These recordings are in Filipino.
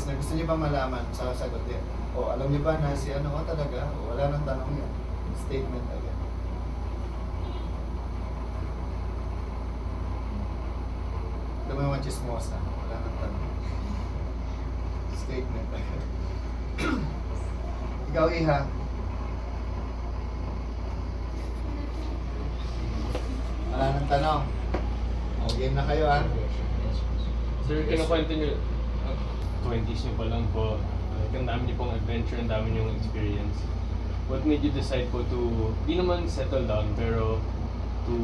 na gusto niyo ba malaman, sasagot din. O alam niyo ba na si ano ko talaga, o, wala nang tanong yan. Statement agad. Alam mo yung mga chismosa, wala nang tanong. Statement agad. Ikaw, Iha. Wala nang tanong. O, game na kayo, ha? Sir, kinukwento nyo, 20s nyo pa lang po, ang dami nyo pong adventure, ang dami nyo experience. What made you decide po to, di naman settle down, pero to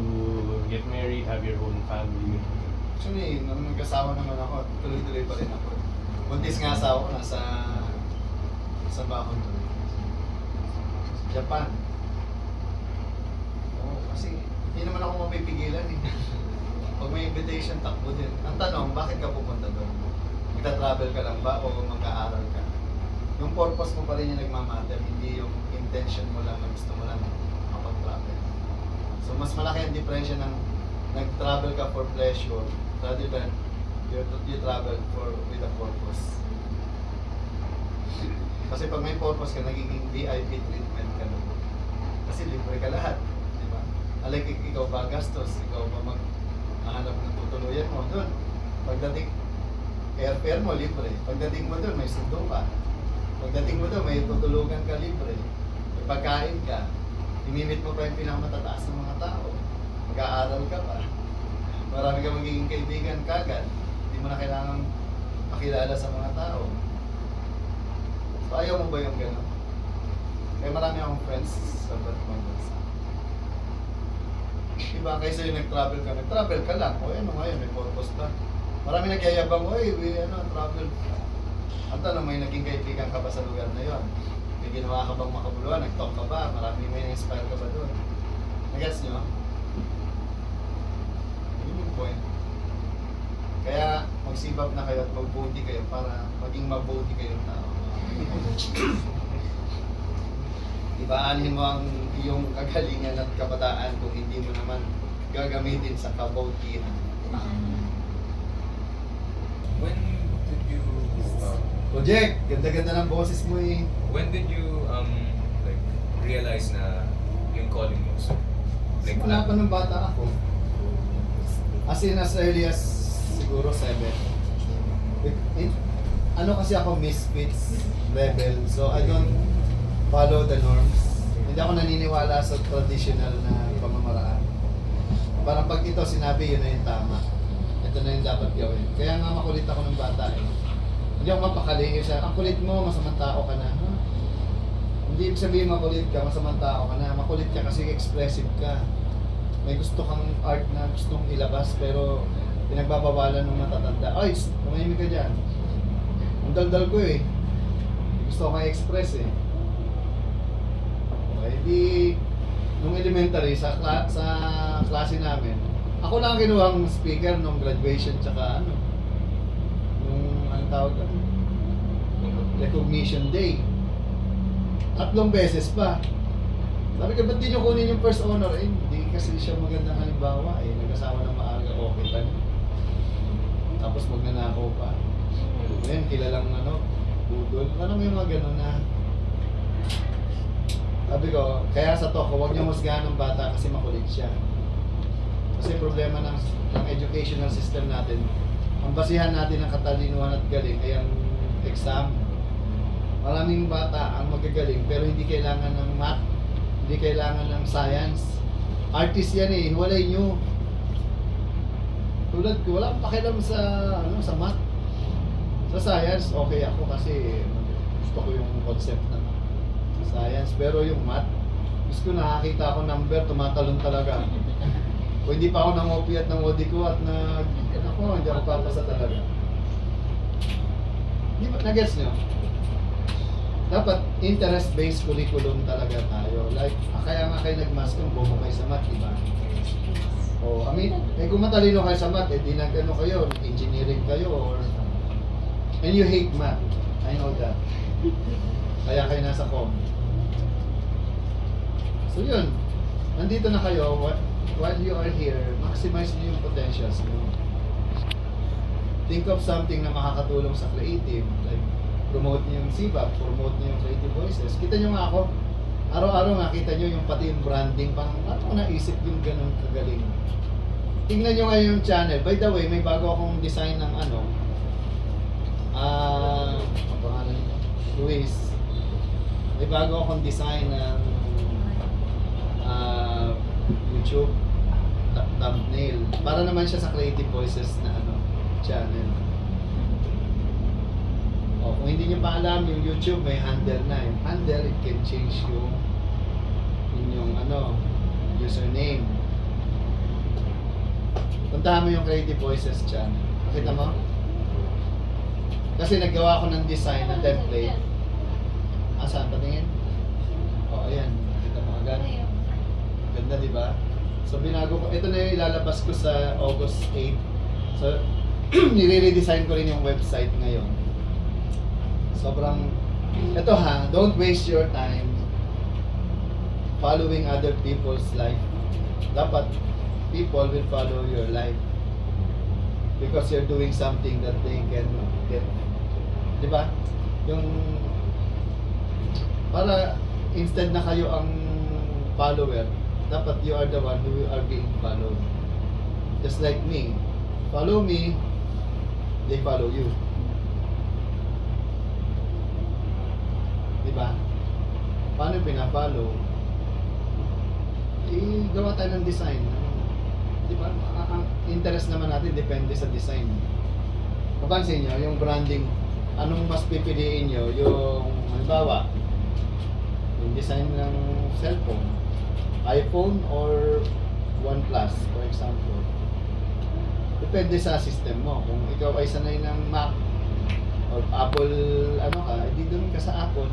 get married, have your own family? Actually, nung nag-asawa naman ako, tuloy-tuloy pa rin ako. Buntis nga asawa ko, sa bakon tuloy. Japan. Oo, kasi hindi naman ako mapipigilan eh. Pag may invitation, takbo din. Ang tanong, bakit ka pupunta doon? Magta-travel ka lang ba o mag-aaral ka? Yung purpose mo pa rin yung nagmamatter, hindi yung intention mo lang na gusto mo lang makapag-travel. So, mas malaki ang diferensya ng nag-travel ka for pleasure rather than you travel with a purpose. Kasi pag may purpose ka, nagiging VIP treatment ka doon. Kasi libre ka lahat. Di ba? Alay, ikaw ba gastos? Ikaw ba maghahanap ng tutuluyan mo doon? Pagdating, airfare mo libre. Pagdating mo doon, may sundo ka. Pagdating mo doon, may tutulugan ka libre. May pagkain ka. Imimit mo pa yung pinakamatataas ng mga tao. Mag-aaral ka pa. Marami ka magiging kaibigan kagad. Hindi mo na kailangan makilala sa mga tao. So, ayaw mo ba yung gano'n? Kaya marami akong friends sa iba't ibang bansa. Diba, kaysa yung nag-travel ka lang. O ano ngayon, may purpose ba? Marami nagyayabang, oy, travel. Ang tanong, may naging kaibigan ka ba sa lugar na yon? May ginawa ka bang makabuluhan? Nag-talk ka ba? Marami may inspire ka ba doon? Nag-gets nyo? Yun yung point. Kaya magsibab na kayo at magbuti kayo para maging mabuti kayong tao. Ibaanin mo ang iyong kagalingan at kabataan kung hindi mo naman gagamitin sa kabutihan. When did you Project, ganda-ganda ng boses mo eh. when did you like realize na yung calling mo? So, like Wala pa nung bata ako. As in as early as siguro 7. Ano kasi ako, misfits level. So I don't follow the norms. Hindi ako naniniwala sa traditional na pamamaraan. Parang pag ito sinabi, yun na yung tama. Ito na yung dapat gawin. Kaya nga makulit ako ng bata eh. Hindi ako mapakali. Ang kulit mo, masamang tao ka na. Huh? Hindi ibig sabihin makulit ka, masamang tao ka na. Makulit ka kasi expressive ka. May gusto kang art na gustong ilabas pero pinagbabawalan ng matatanda. Ay, tumahimik ka dyan. Ang daldal ko eh. Gusto ko express eh. Okay, di nung elementary sa klase namin, ako lang kinuhang speaker nung graduation tsaka nung anong tawag ka? Recognition day. 3 beses pa. Sabi ko, ba't di nyo kunin yung first honor? Eh, hindi kasi siya magandang halimbawa eh. Nag-asawa ng maaga, okay pa. Tapos magnanakaw pa. Ngayon, kilalang budol. Ano mo yung mga gano'n na sabi ko, kaya sa talk, huwag niyo musgahan ng bata kasi makulit siya. Kasi problema ng educational system natin, ang basihan natin ng katalinuhan at galing ay ang exam. Maraming bata ang magagaling pero hindi kailangan ng math, hindi kailangan ng science. Artist yan eh, hiwalay nyo. Tulad ko, wala akong pakialam sa math. Sa science, okay ako kasi gusto ko yung concept ng science. Pero yung math, gusto ko nakakita ako number, tumatalon talaga. Kung hindi pa ako nangopi at nangodi ko at hindi ako papasa talaga. Hindi ba, nag-gets nyo? Dapat interest-based curriculum talaga tayo. Like, kaya nga kayo nag-mass kung bobo kayo sa math, diba? Oh, I mean, kung matalino kayo sa math, di kayo, engineering kayo, or and you hate math. I know that. Kaya kayo nasa com. So yun, nandito na kayo, while you are here, maximize niyo yung potentials mo. Think of something na makakatulong sa creative, like promote niyo yung SIVA, promote niyo yung Creative Voices. Kita niyo nga ako, araw-araw nga kita niyo yung pati yung branding, pang ano ko naisip yung ganun kagaling. Tingnan niyo ngayon yung channel. By the way, may bago akong design ng ano, ang pangalan niya, Luis. May bago akong design ng YouTube thumbnail. Para naman siya sa Creative Voices na ano, channel. O, kung hindi niyo pa alam, yung YouTube may handle na. Yung handle, it can change yung inyong ano, username. Puntahan mo yung Creative Voices channel. Nakita mo? Kasi naggawa ko ng design na template. Saan? Patingin? O, ayan. Nakita mo agad. Ganda, di ba? So, binago ko. Ito na yung ilalabas ko sa August 8. So, nire-redesign ko rin yung website ngayon. Sobrang, ito ha, don't waste your time following other people's life. Dapat, people will follow your life because you're doing something that they can get. Di ba? Yung, para instead na kayo ang follower, dapat you are the one who are being followed. Just like me. Follow me, they follow you. Diba? Paano pina-follow? Gawa tayo ng design. Diba? Ang interest naman natin depende sa design. Mapansin nyo, yung branding, anong mas pipiliin nyo? Yung, halimbawa, yung design ng cellphone, iPhone or OnePlus, for example. Depende sa system mo. Kung ikaw ay sanay ng Mac or Apple, ano ka, hindi doon ka sa Apple.